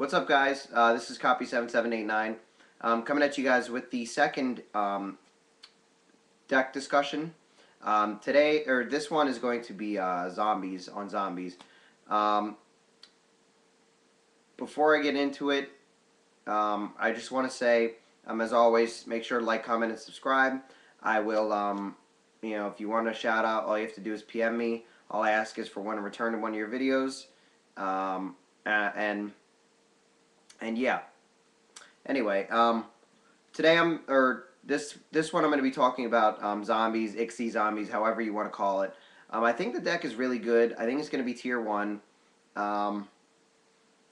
What's up, guys? This is Copy 7789. Coming at you guys with the second deck discussion. Today, or this one is going to be zombies on zombies. Um, Before I get into it, I just want to say, as always, make sure to like, comment, and subscribe. I will, if you want a shout out, all you have to do is PM me. All I ask is for one to return to one of your videos. And yeah. Anyway, today this one I'm going to be talking about zombies, ICSI zombies, however you want to call it. I think the deck is really good. I think it's going to be tier 1.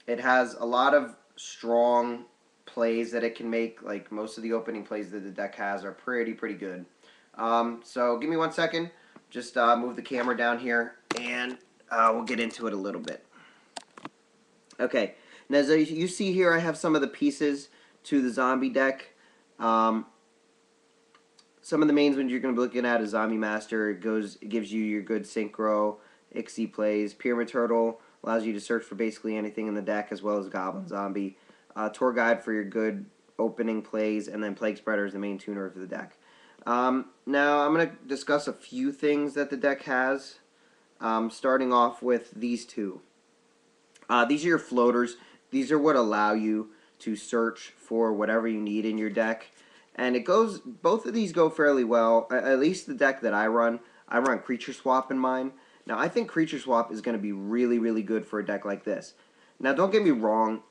It has a lot of strong plays that it can make. Like most of the opening plays that the deck has are pretty good. So give me 1 second. Just move the camera down here, and we'll get into it a little bit. Okay, now as you see here, I have some of the pieces to the zombie deck. Some of the main ones you're going to be looking at is Zombie Master. It gives you your good synchro, ICSI plays. Pyramid Turtle allows you to search for basically anything in the deck, as well as Goblin Zombie. Tour Guide for your good opening plays, and then Plague Spreader is the main tuner of the deck. Now I'm going to discuss a few things that the deck has, starting off with these two. These are your floaters. These are what allow you to search for whatever you need in your deck. And both of these go fairly well. At least the deck that I run Creature Swap in mine. Now, I think Creature Swap is going to be really good for a deck like this. Now, don't get me wrong.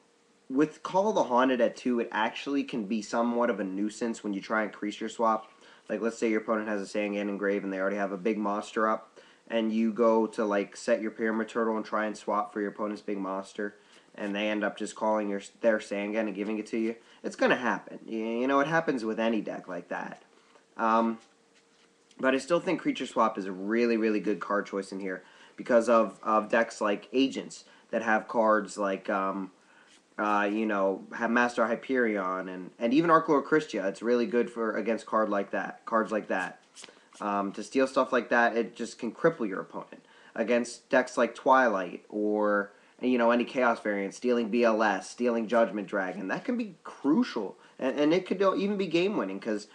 With Call of the Haunted at 2, it actually can be somewhat of a nuisance when you try and Creature Swap. Like, let's say your opponent has a Sangan Engrave and they already have a big monster up, and you go to, like, set your Pyramid Turtle and try and swap for your opponent's big monster, and they end up just calling their Sangan and giving it to you. It's going to happen. You know, it happens with any deck like that. But I still think Creature Swap is a really good card choice in here because of decks like Agents that have cards like, have Master Hyperion and even Archlord Christia. It's really good against cards like that. To steal stuff like that, it just can cripple your opponent. Against decks like Twilight or any Chaos variant, stealing BLS, stealing Judgment Dragon, that can be crucial. And it could even be game-winning, because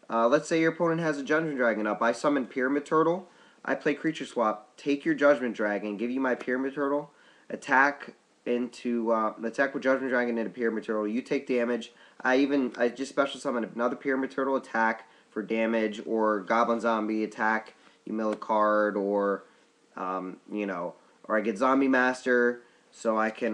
let's say your opponent has a Judgment Dragon up. I summon Pyramid Turtle. I play Creature Swap. Take your Judgment Dragon. Give you my Pyramid Turtle. Attack with Judgment Dragon into Pyramid Turtle. You take damage. I just special summon another Pyramid Turtle. Attack for damage, or Goblin Zombie attack. You mill a card, or or I get Zombie Master. So I get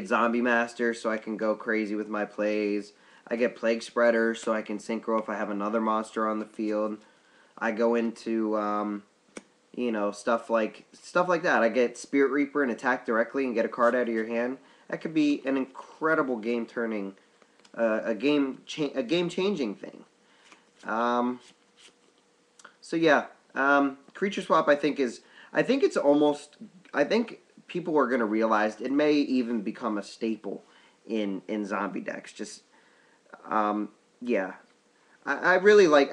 Zombie Master, so I can go crazy with my plays. I get Plague Spreader, so I can synchro if I have another monster on the field. I go into, stuff like that. I get Spirit Reaper and attack directly and get a card out of your hand. That could be an incredible game-turning, a game-changing thing. So yeah, Creature Swap I think people are going to realize it may even become a staple in zombie decks. Just, yeah. I really like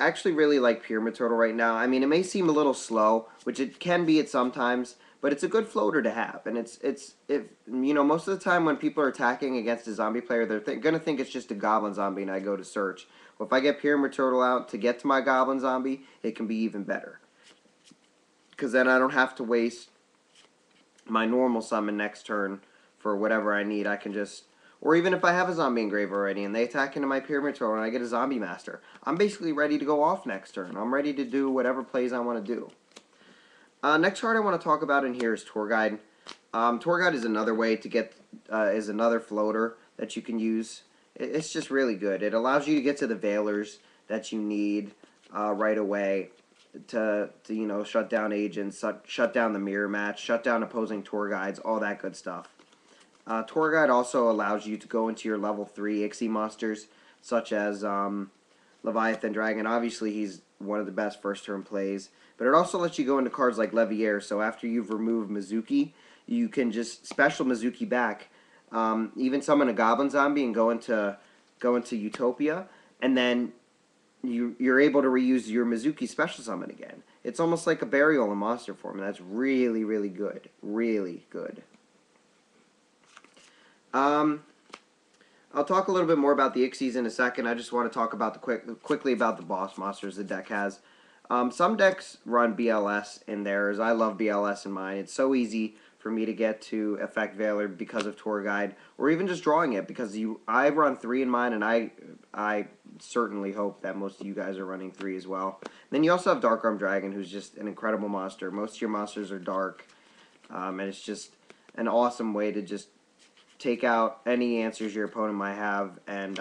Pyramid Turtle right now. I mean, it may seem a little slow, which it can be at sometimes, but it's a good floater to have. And most of the time when people are attacking against a zombie player, they're going to think it's just a Goblin Zombie, and I go to search. Well, if I get Pyramid Turtle out to get to my Goblin Zombie, it can be even better, because then I don't have to waste my normal summon next turn for whatever I need. I can just, or even if I have a Zombie Engrave already and they attack into my Pyramid Turtle and I get a Zombie Master, I'm basically ready to go off next turn. I'm ready to do whatever plays I want to do. Next card I want to talk about in here is Tour Guide. Tour Guide is another way to get, is another floater that you can use. It's just really good. It allows you to get to the Veilers that you need right away. To shut down agents, shut down the mirror match, shut down opposing tour guides, all that good stuff. Tour Guide also allows you to go into your level 3 ICSI monsters, such as Leviathan Dragon. Obviously, he's one of the best first turn plays, but it also lets you go into cards like Leviair. So after you've removed Mizuki, you can just special Mizuki back, even summon a Goblin Zombie and go into Utopia, and then you're able to reuse your Mizuki special summon again. It's almost like a burial in monster form, and that's really good. Really good. Um, I'll talk a little bit more about the Ixies in a second. I just want to talk about quickly about the boss monsters the deck has. Some decks run BLS in theirs. I love BLS in mine. It's so easy for me to get to Effect Veiler because of Tour Guide, or even just drawing it because I run 3 in mine, and I certainly hope that most of you guys are running 3 as well. Then you also have Dark-Armed Dragon, who's just an incredible monster. Most of your monsters are dark, and it's just an awesome way to just take out any answers your opponent might have, and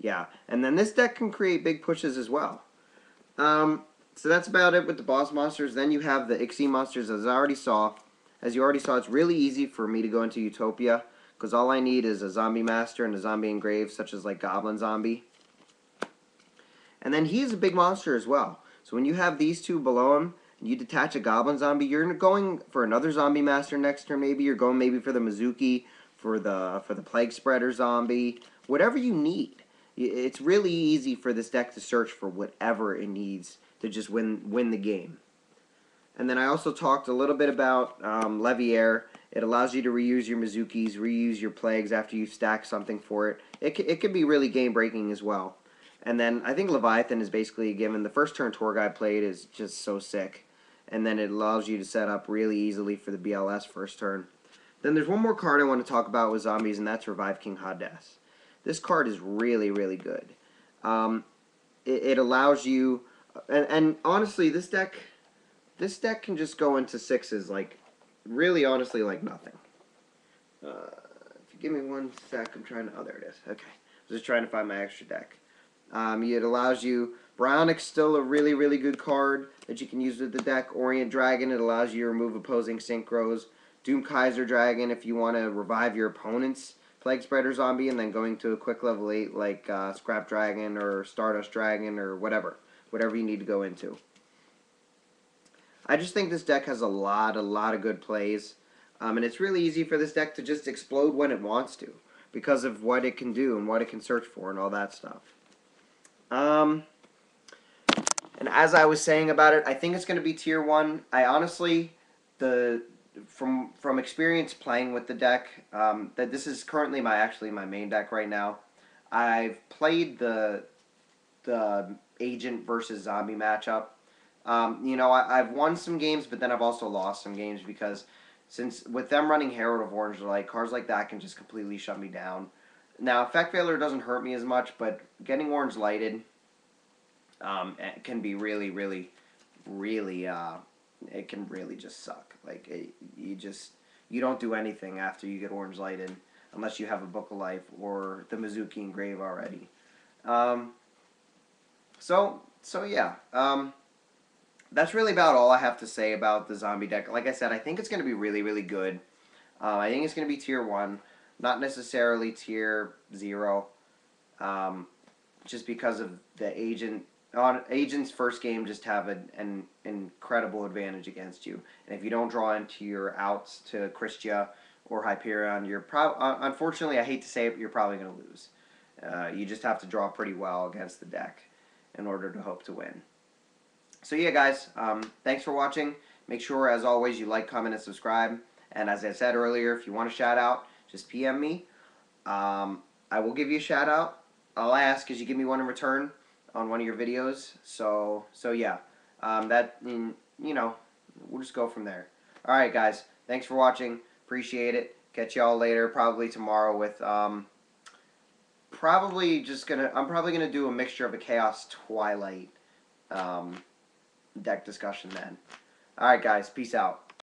yeah. And then this deck can create big pushes as well. So that's about it with the boss monsters. Then you have the Ixie monsters, as I already saw. As you already saw, it's really easy for me to go into Utopia, because all I need is a Zombie Master and a Zombie Engraved, such as like Goblin Zombie. And then he's a big monster as well. So when you have these two below him, and you detach a Goblin Zombie, you're going for another Zombie Master next turn maybe. You're going maybe for the Mizuki, for the Plague Spreader Zombie, whatever you need. It's really easy for this deck to search for whatever it needs to just win the game. And then I also talked a little bit about Leviair. It allows you to reuse your Mizukis, reuse your Plagues after you stack something for it. It can be really game-breaking as well. And then I think Leviathan is basically given the first turn Tour Guide played is just so sick. And then it allows you to set up really easily for the BLS first turn. Then there's one more card I want to talk about with zombies, and that's Revive King Hades. This card is really, really good. It allows you, and honestly, this deck can just go into 6s, like, really honestly, like nothing. If you give me one sec, I'm trying to, oh, there it is. Okay. I was just trying to find my extra deck. It allows you, Brownick's still a really, really good card that you can use with the deck. Orient Dragon, it allows you to remove opposing synchros. Doom Kaiser Dragon, if you want to revive your opponent's Plague Spreader Zombie, and then going to a quick level 8 like Scrap Dragon or Stardust Dragon or whatever you need to go into. I just think this deck has a lot of good plays, and it's really easy for this deck to just explode when it wants to because of what it can do and what it can search for and all that stuff. And as I was saying about it, I think it's going to be tier 1. I honestly, from experience playing with the deck, that this is currently my main deck right now. I've played the agent versus zombie matchup. I've won some games, but then I've also lost some games because since with them running Herald of Orange Light, cards like that can just completely shut me down. Now, Effect Veiler doesn't hurt me as much, but getting Orange Lighted it can be really, really, really, it can really just suck. Like, you don't do anything after you get Orange Lighted unless you have a Book of Life or the Mizuki Engrave already. So yeah. That's really about all I have to say about the zombie deck. Like I said, I think it's going to be really, really good. I think it's going to be tier 1, not necessarily tier 0, just because of the agent. Agent's first game just have an incredible advantage against you. And if you don't draw into your outs to Christia or Hyperion, you're unfortunately, I hate to say it, but you're probably going to lose. You just have to draw pretty well against the deck in order to hope to win. So yeah, guys, thanks for watching. Make sure, as always, you like, comment, and subscribe. And as I said earlier, if you want a shout-out, just PM me. I will give you a shout-out. I'll ask as you give me one in return on one of your videos. So yeah, we'll just go from there. All right, guys, thanks for watching. Appreciate it. Catch y'all later, probably tomorrow with I'm probably gonna do a mixture of a Chaos Twilight deck discussion then. Alright guys, peace out.